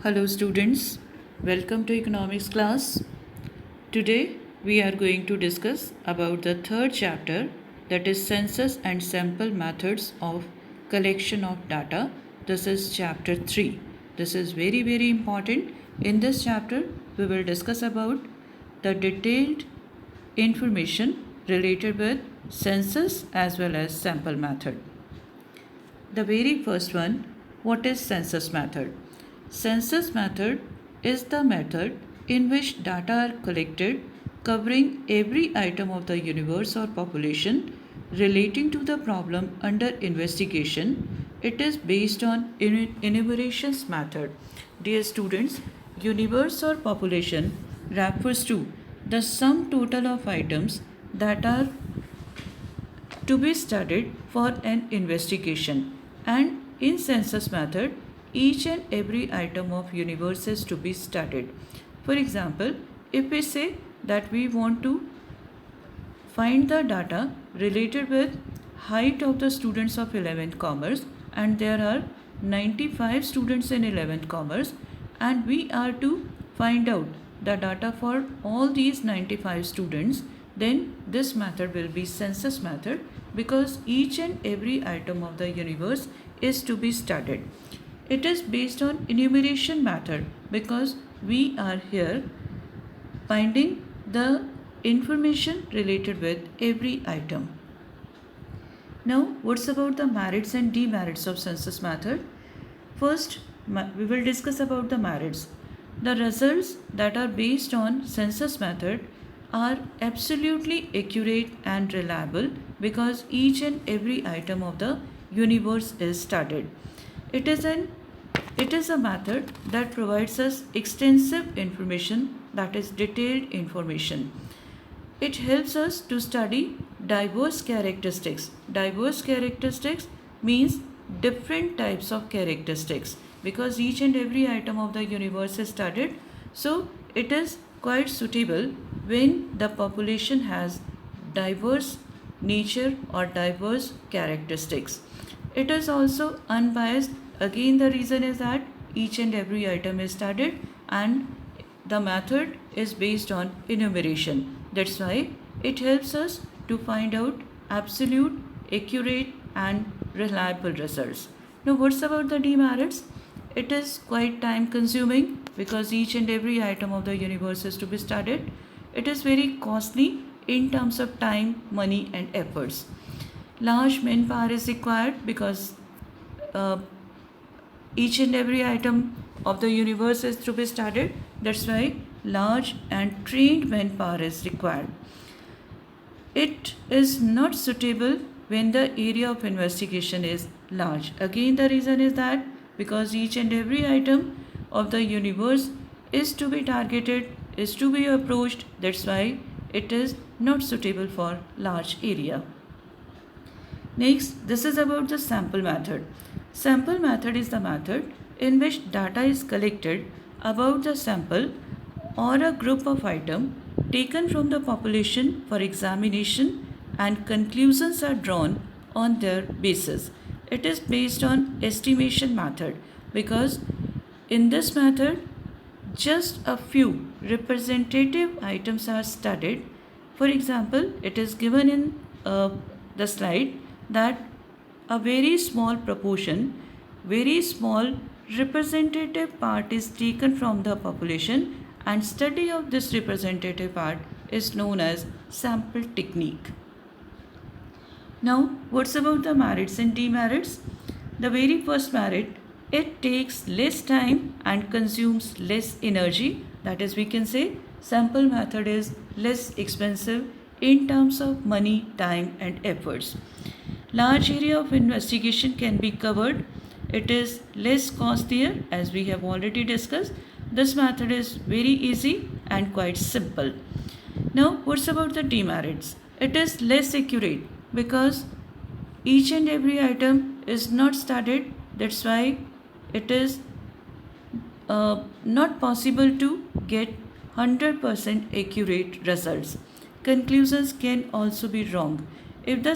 Hello students, welcome to economics class. Today we are going to discuss about the third chapter, that is census and sample methods of collection of data. This is chapter 3. This is very important. In this chapter we will discuss about the detailed information related with census as well as sample method. The very first one, what is census method? Census method is the method in which data are collected covering every item of the universe or population relating to the problem under investigation. It is based on enumerations method. Dear students, universe or population refers to the sum total of items that are to be studied for an investigation, and in census method each and every item of universe is to be studied. For example, if we say that we want to find the data related with height of the students of 11th commerce, and there are 95 students in 11th commerce, and we are to find out the data for all these 95 students, then this method will be census method, because each and every item of the universe is to be studied. It is based on enumeration method because we are here finding the information related with every item. Now, what's about the merits and demerits of census method? First, we will discuss about the merits. The results that are based on census method are absolutely accurate and reliable because each and every item of the universe is studied. It is a method that provides us extensive information, that is detailed information. It helps us to study diverse characteristics. Diverse characteristics means different types of characteristics, because each and every item of the universe is studied. So it is quite suitable when the population has diverse nature or diverse characteristics. It is also unbiased. Again, the reason is that each and every item is studied and the method is based on enumeration. That's why it helps us to find out absolute, accurate and reliable results. Now, what's about the demerits? It is quite time consuming because each and every item of the universe is to be studied. It is very costly in terms of time, money and efforts. Large manpower is required because each and every item of the universe is to be studied. That's why large and trained manpower is required. It is not suitable when the area of investigation is large. Again, the reason is that because each and every item of the universe is to be targeted, is to be approached. That's why it is not suitable for large area. Next, this is about the sample method. Sample method is the method in which data is collected about the sample or a group of items taken from the population for examination, and conclusions are drawn on their basis. It is based on estimation method because in this method just a few representative items are studied. For example, it is given in the slide that a very small proportion, very small representative part is taken from the population, and study of this representative part is known as sample technique. Now, what's about the merits and demerits? The very first merit, it takes less time and consumes less energy. That is, we can say sample method is less expensive in terms of money, time and efforts. Large area of investigation can be covered. It is less costlier, as we have already discussed. This method is very easy and quite simple. Now, what's about the demerits? It is less accurate because each and every item is not studied. That's why it is not possible to get 100% accurate results. Conclusions can also be wrong. If the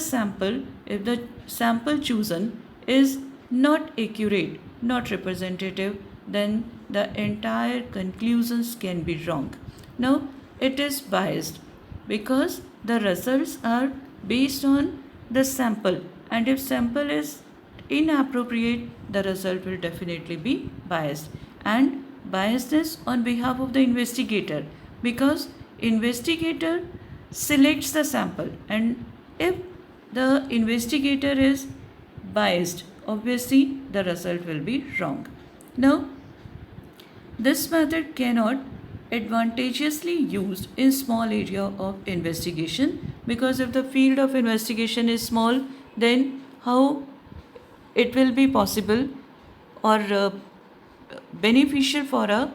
sample chosen is not accurate, not representative, then the entire conclusions can be wrong. Now, it is biased because the results are based on the sample, and if sample is inappropriate, the result will definitely be biased. And biasness on behalf of the investigator, because investigator selects the sample, and if the investigator is biased, obviously the result will be wrong. Now, this method cannot advantageously used in small area of investigation, because if the field of investigation is small, then how it will be possible or beneficial for a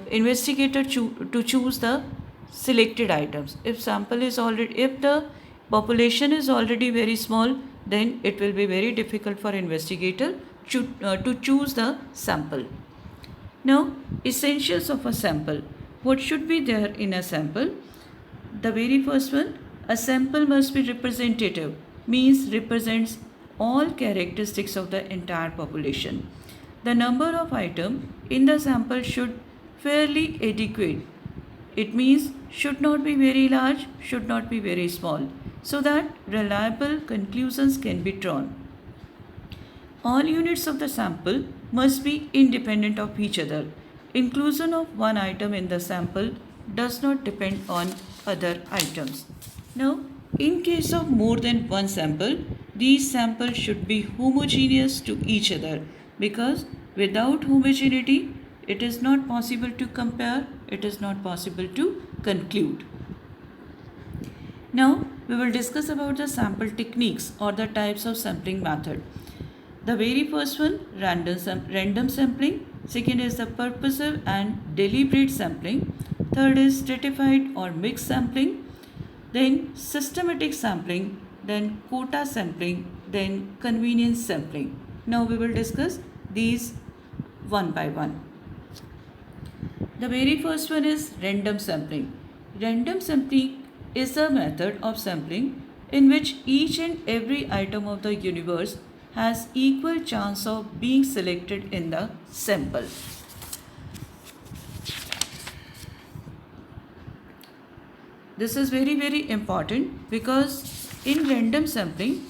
investigator to choose the selected items. If the population is already very small, then it will be very difficult for investigator to choose the sample. Now, essentials of a sample. What should be there in a sample? The very first one, a sample must be representative, means represents all characteristics of the entire population. The number of items in the sample should fairly adequate. It means should not be very large, should not be very small, so that reliable conclusions can be drawn. All units of the sample must be independent of each other. Inclusion of one item in the sample does not depend on other items. Now, in case of more than one sample, these samples should be homogeneous to each other, because without homogeneity, it is not possible to compare, it is not possible to conclude. Now, we will discuss about the sample techniques or the types of sampling method. The very first one, random sampling. Second is the purposive and deliberate sampling. Third is stratified or mixed sampling. Then systematic sampling. Then quota sampling. Then convenience sampling. Now we will discuss these one by one. The very first one is random sampling. Random sampling is a method of sampling in which each and every item of the universe has equal chance of being selected in the sample. This is very important, because in random sampling,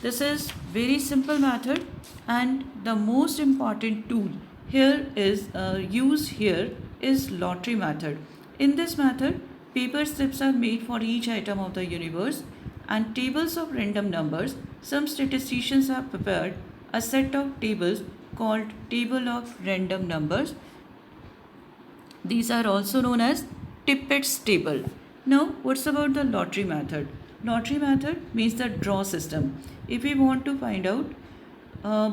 this is very simple method, and the most important tool here is used here is lottery method. In this method, paper slips are made for each item of the universe and tables of random numbers. Some statisticians have prepared a set of tables called table of random numbers. These are also known as Tippett's table. Now, what's about the lottery method? Lottery method means the draw system. If we want to find out a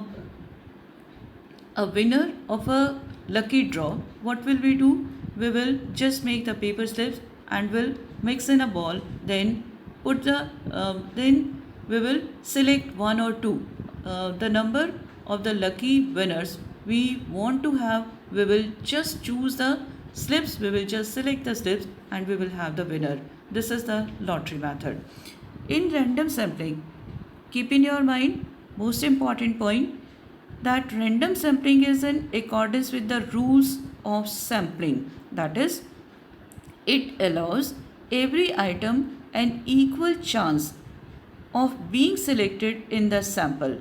winner of a lucky draw, what will we do? We will just make the paper slips and will mix in a ball, then then we will select one or two. The number of the lucky winners we want to have, we will just choose the slips, we will just select the slips, and we will have the winner. This is the lottery method. In random sampling, keep in your mind, most important point, that random sampling is in accordance with the rules of sampling. That is, it allows every item an equal chance of being selected in the sample.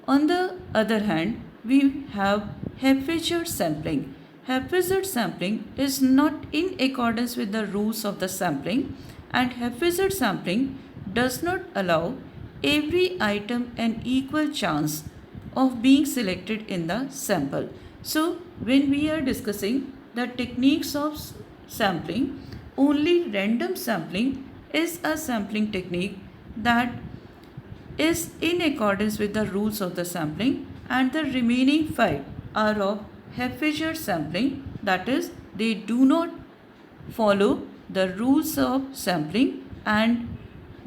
On the other hand, we have haphazard sampling. Haphazard sampling is not in accordance with the rules of the sampling, and haphazard sampling does not allow every item an equal chance of being selected in the sample. So, when we are discussing the techniques of sampling, only random sampling is a sampling technique that is in accordance with the rules of the sampling, and the remaining 5 are of haphazard sampling, that is, they do not follow the rules of sampling and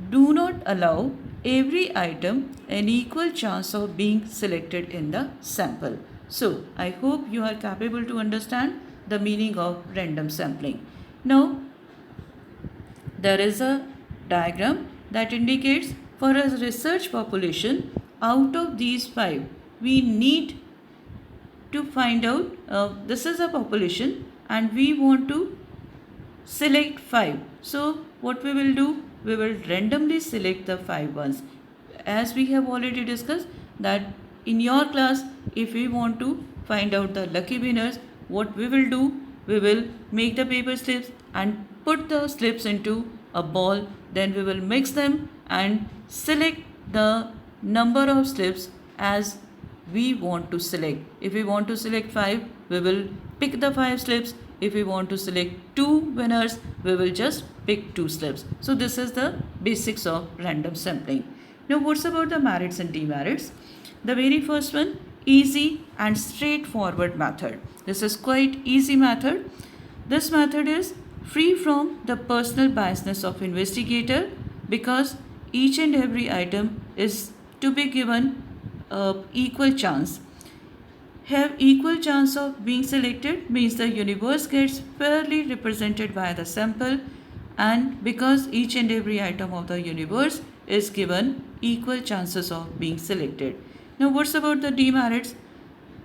do not allow every item an equal chance of being selected in the sample. So, I hope you are capable to understand the meaning of random sampling. Now, there is a diagram that indicates for a research population, out of these 5, we need to find out, this is a population and we want to select 5. So what we will do, we will randomly select the 5 ones. As we have already discussed that in your class, if we want to find out the lucky winners, what we will do, we will make the paper slips and put the slips into a ball, then we will mix them and select the number of slips as we want to select. If we want to select 5, we will pick the 5 slips. If we want to select 2 winners, we will just pick 2 slips. So this is the basics of random sampling. Now what's about the merits and demerits? The very first one, easy and straightforward method. This is quite easy method. This method is free from the personal biasness of investigator because each and every item is to be given equal chance. Have equal chance of being selected means the universe gets fairly represented by the sample, and because each and every item of the universe is given equal chances of being selected. Now what's about the demerits?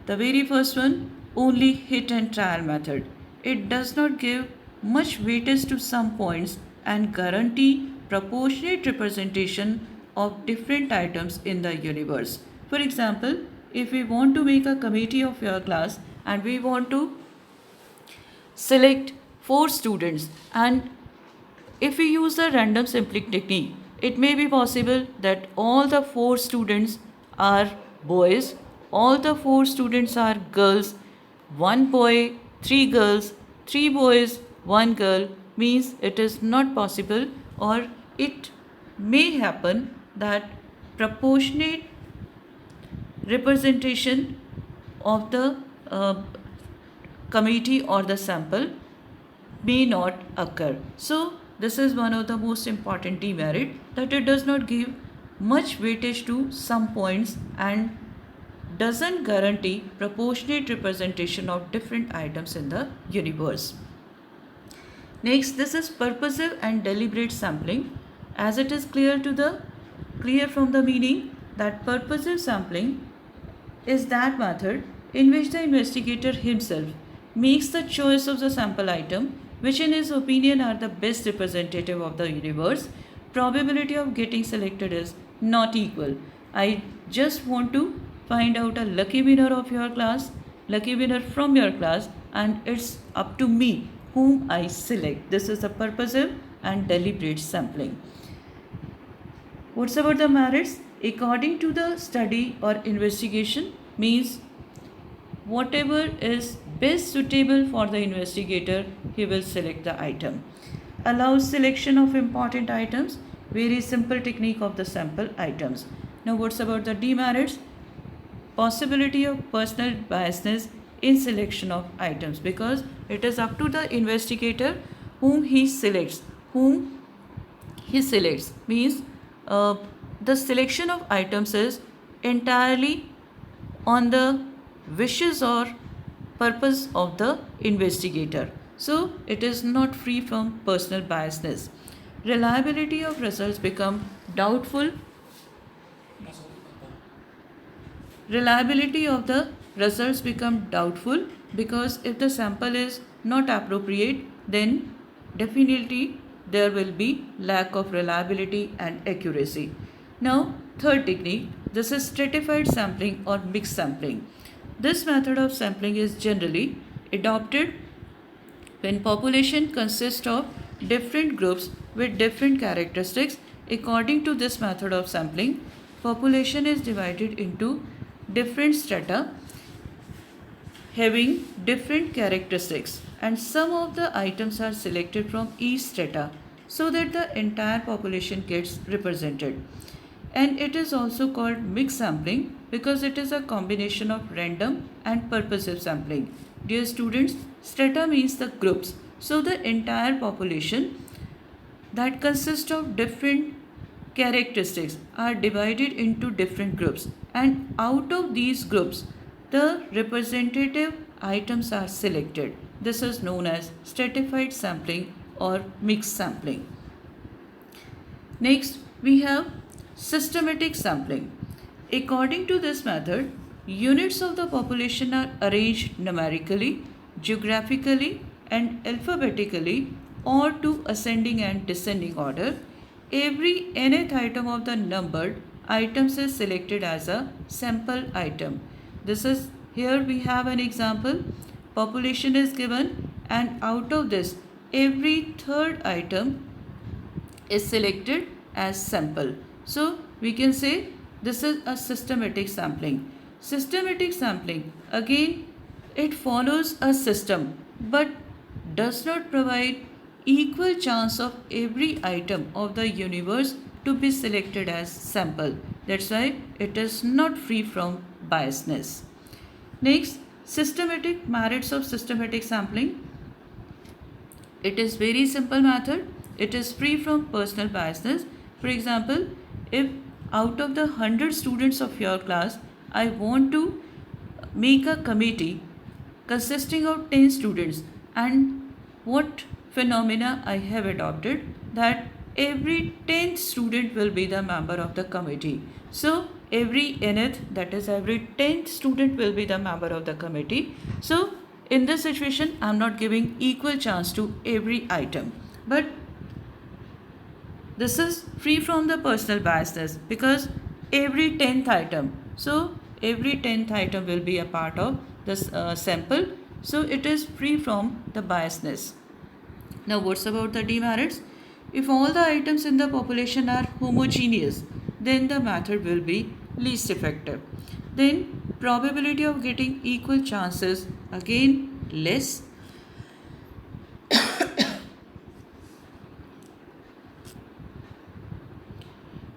The very first one, only hit and trial method. It does not give much weightage to some points and guarantee proportionate representation of different items in the universe. For example, if we want to make a committee of your class and we want to select 4 students, and if we use the random sampling technique, it may be possible that all the 4 students are boys, all the 4 students are girls, 1 boy, 3 girls, 3 boys, 1 girl, means it is not possible, or it may happen that proportionate representation of the committee or the sample may not occur. So this is one of the most important demerit, that it does not give much weightage to some points and doesn't guarantee proportionate representation of different items in the universe. Next, this is purposive and deliberate sampling, as it is clear from the meaning that purposive sampling is that method in which the investigator himself makes the choice of the sample item which in his opinion are the best representative of the universe. Probability of getting selected is not equal. I just want to find out a lucky winner of your class, lucky winner from your class, and it's up to me whom I select. This is a purposive and deliberate sampling. What's about the merits? According to the study or investigation means whatever is best suitable for the investigator, he will select the item. Allows selection of important items, very simple technique of the sample items. Now what's about the demerits? Possibility of personal biasness in selection of items, because it is up to the investigator whom he selects. Means the selection of items is entirely on the wishes or purpose of the investigator. So it is not free from personal biasness. Reliability of results become doubtful. Reliability of the results become doubtful because if the sample is not appropriate, then definitely there will be lack of reliability and accuracy. Now, third technique, this is stratified sampling or mixed sampling. This method of sampling is generally adopted when population consists of different groups with different characteristics. According to this method of sampling, population is divided into different strata having different characteristics, and some of the items are selected from each strata so that the entire population gets represented. And it is also called mixed sampling because it is a combination of random and purposive sampling. Dear students, strata means the groups. So the entire population that consists of different characteristics are divided into different groups, and out of these groups the representative items are selected. This is known as stratified sampling or mixed sampling. Next, we have systematic sampling. According to this method, Units of the population are arranged numerically, geographically, and alphabetically or to ascending and descending order. Every nth item of the numbered items is selected as a sample item. This is here we have an example. Population is given, and out of this, every third item is selected as sample. So we can say this is a systematic sampling. Systematic sampling, again, it follows a system but does not provide equal chance of every item of the universe to be selected as sample. That's why it is not free from biasness. Next, systematic merits of systematic sampling. It is very simple method. It is free from personal biasness. For example, if out of the 100 students of your class, I want to make a committee consisting of 10 students, and what phenomena I have adopted, that every 10th student will be the member of the committee. So every nth, that is every 10th student will be the member of the committee. So in this situation, I am not giving equal chance to every item, but this is free from the personal biasness because every 10th item, so every 10th item will be a part of this sample, so it is free from the biasness. Now what's about the demerits? If all the items in the population are homogeneous, then the method will be least effective. Then probability of getting equal chances, again less.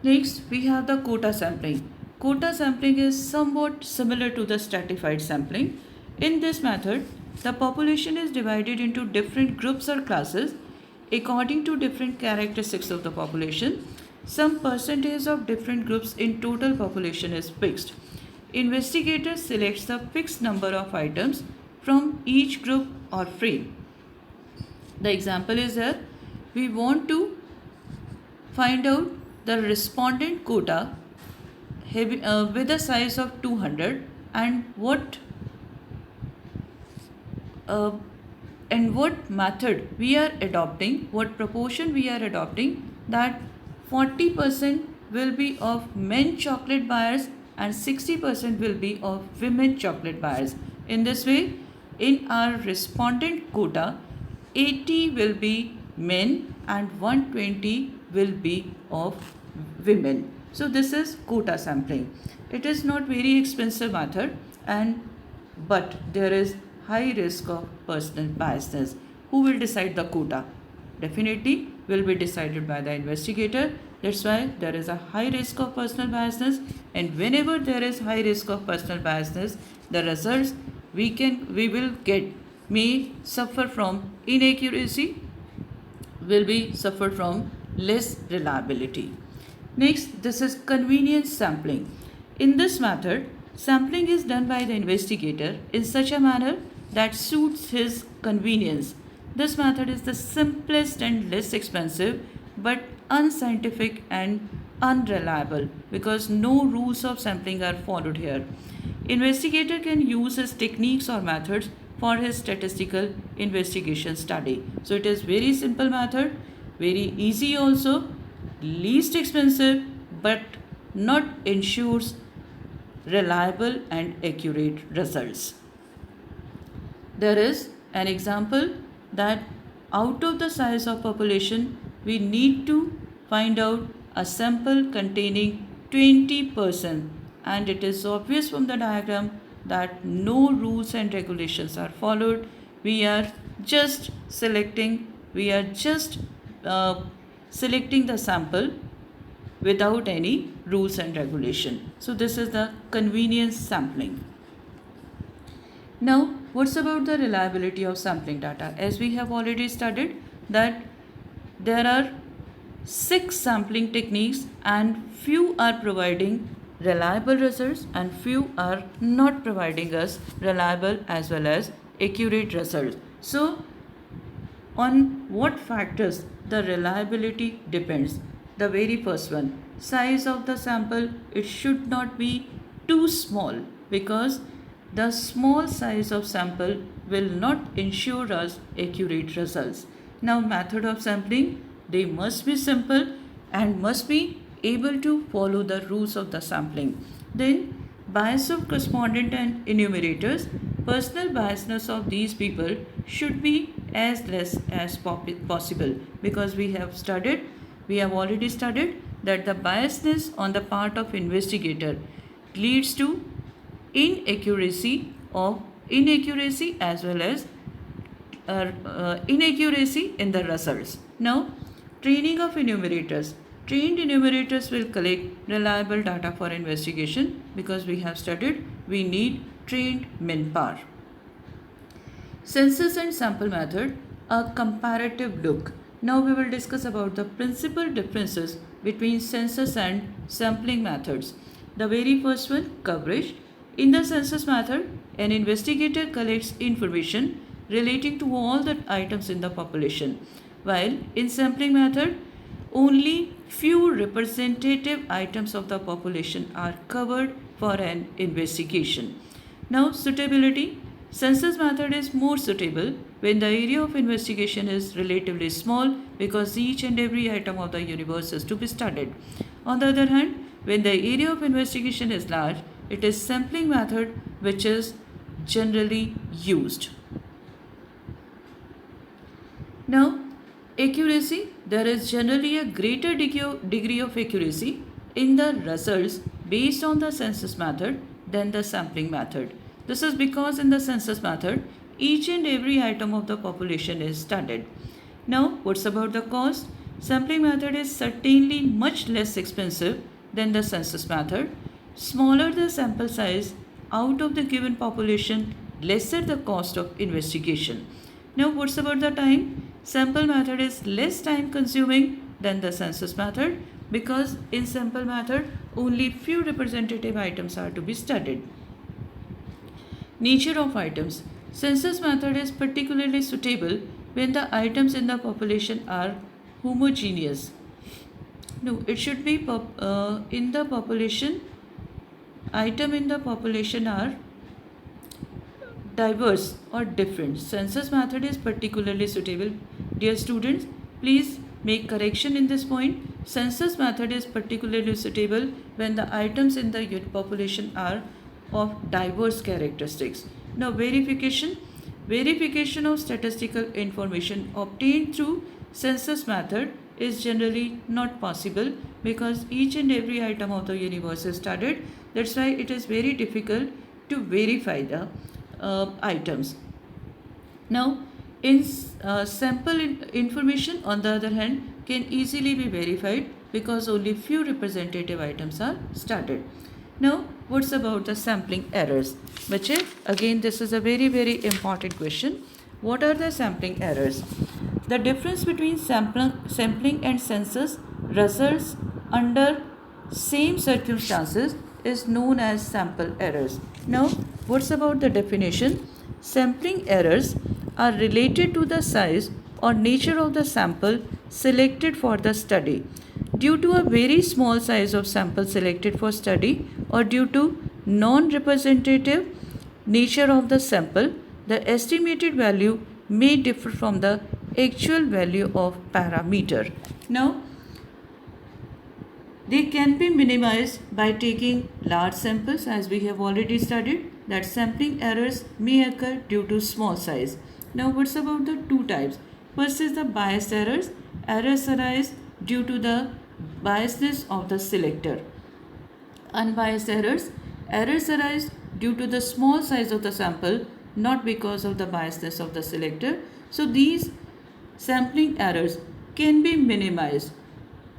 Next, we have the quota sampling. Quota sampling is somewhat similar to the stratified sampling. In this method, the population is divided into different groups or classes according to different characteristics of the population. Some percentage of different groups in total population is fixed. Investigator selects the fixed number of items from each group or frame. The example is here, we want to find out the respondent quota with a size of 200, and what method we are adopting, what proportion we are adopting, that 40% will be of men chocolate buyers and 60% will be of women chocolate buyers. In this way, in our respondent quota, 80 will be men and 120 will be of women. So this is quota sampling. It is not very expensive method, but there is high risk of personal biasness. Who will decide the quota? Definitely will be decided by the investigator. That's why there is a high risk of personal biasness, and whenever there is high risk of personal biasness, the results we will get may suffer from inaccuracy, will be suffered from less reliability. Next, this is convenience sampling. In this method, sampling is done by the investigator in such a manner that suits his convenience. This method is the simplest and less expensive but unscientific and unreliable because no rules of sampling are followed here. Investigator can use his techniques or methods for his statistical investigation study. So it is very simple method, very easy also, least expensive, but not ensures reliable and accurate results. There is an example that out of the size of population, we need to find out a sample containing 20%, and it is obvious from the diagram that no rules and regulations are followed. We are just selecting the sample without any rules and regulation. So this is the convenience sampling. Now, what's about the reliability of sampling data? As we have already studied that there are 6 sampling techniques and few are providing reliable results and few are not providing us reliable as well as accurate results. So, on what factors the reliability depends? The very first one, size of the sample, it should not be too small because the small size of sample will not ensure us accurate results. Now, method of sampling, they must be simple and must be able to follow the rules of the sampling. Then, bias of correspondent and enumerators, personal biasness of these people should be as less as possible, because we have already studied that the biasness on the part of investigator leads to inaccuracy as well as inaccuracy in the results. Now, training of enumerators. Trained enumerators will collect reliable data for investigation, because we have studied we need trained manpower. Census and sample method, a comparative look. Now we will discuss about the principal differences between census and sampling methods. The very first one, coverage. In the census method, an investigator collects information relating to all the items in the population, while in sampling method, only few representative items of the population are covered for an investigation. Now, suitability. Census method is more suitable when the area of investigation is relatively small, because each and every item of the universe is to be studied. On the other hand, when the area of investigation is large, it is sampling method which is generally used. Now, accuracy. There is generally a greater degree of accuracy in the results based on the census method than the sampling method. This is because in the census method, each and every item of the population is studied. Now, what's about the cost? Sampling method is certainly much less expensive than the census method. Smaller the sample size out of the given population, lesser the cost of investigation. Now, what's about the time? Sample method is less time consuming than the census method, because in sample method only few representative items are to be studied. Nature of items. Census method is particularly suitable when the items in the population are homogeneous. No, it should be in the population, item in the population are diverse or different. Census method is particularly suitable. Dear students, please make correction in this point. Census method is particularly suitable when the items in the population are of diverse characteristics. Now, verification. Verification of statistical information obtained through census method is generally not possible, because each and every item of the universe is studied. That's why it is very difficult to verify the items. Now, in sample information, on the other hand, can easily be verified, because only few representative items are studied. Now, what's about the sampling errors? Which is, again, this is a very important question. What are the sampling errors? The difference between sampling and census results under same circumstances is known as sample errors. Now, what's about the definition? Sampling errors are related to the size or nature of the sample selected for the study. Due to a very small size of sample selected for study, or due to non-representative nature of the sample, the estimated value may differ from the actual value of parameter. Now, they can be minimized by taking large samples, as we have already studied that sampling errors may occur due to small size. Now, what's about the two types? First is the biased errors. Errors arise due to the biasness of the selector. Unbiased errors. Errors arise due to the small size of the sample, not because of the biasness of the selector. So, these sampling errors can be minimized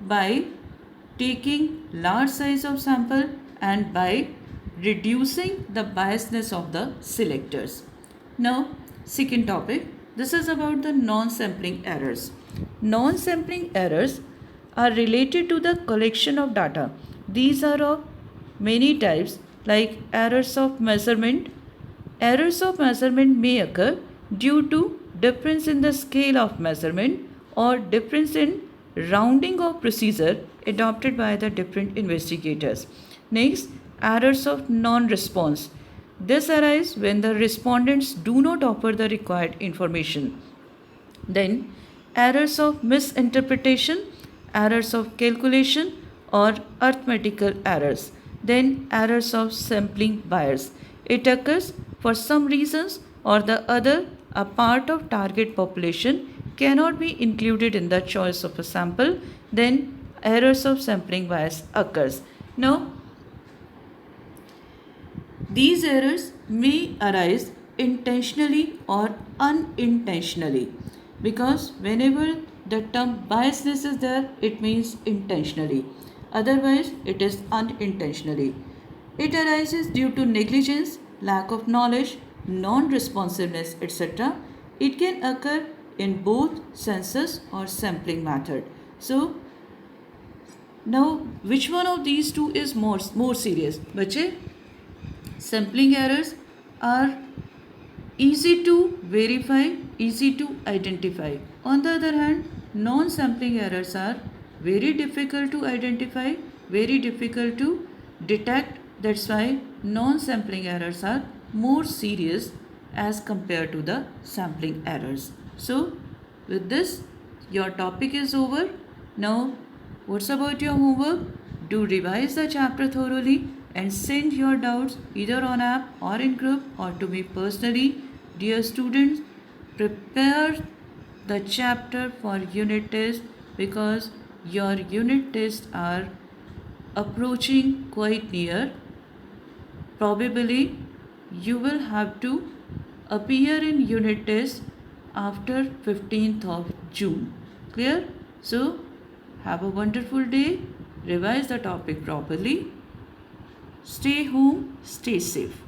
by taking large size of sample and by reducing the biasness of the selectors. Now, second topic, this is about the non-sampling errors. Non-sampling errors are related to the collection of data. These are of many types, like errors of measurement. Errors of measurement may occur due to difference in the scale of measurement or difference in rounding of procedure adopted by the different investigators. Next, errors of non-response. This arises when the respondents do not offer the required information. Then, errors of misinterpretation, errors of calculation, or arithmetical errors. Then, errors of sampling bias. It occurs for some reasons or the other. A part of target population cannot be included in the choice of a sample. Then, errors of sampling bias occurs. Now, these errors may arise intentionally or unintentionally, because whenever the term biasness is there, it means intentionally. Otherwise, it is unintentionally. It arises due to negligence, lack of knowledge, non responsiveness, etc. It can occur in both census or sampling method. So, now which one of these two is more serious? बच्चे, sampling errors are easy to verify, easy to identify. On the other hand, non-sampling errors are very difficult to identify, very difficult to detect. That's why non-sampling errors are more serious as compared to the sampling errors. So, with this, your topic is over. Now, what's about your homework? Do revise the chapter thoroughly and send your doubts either on app or in group or to me personally. Dear students, prepare the chapter for unit test, because your unit tests are approaching quite near. Probably you will have to appear in unit test after 15th of June. Clear? So, have a wonderful day. Revise the topic properly. Stay home, stay safe.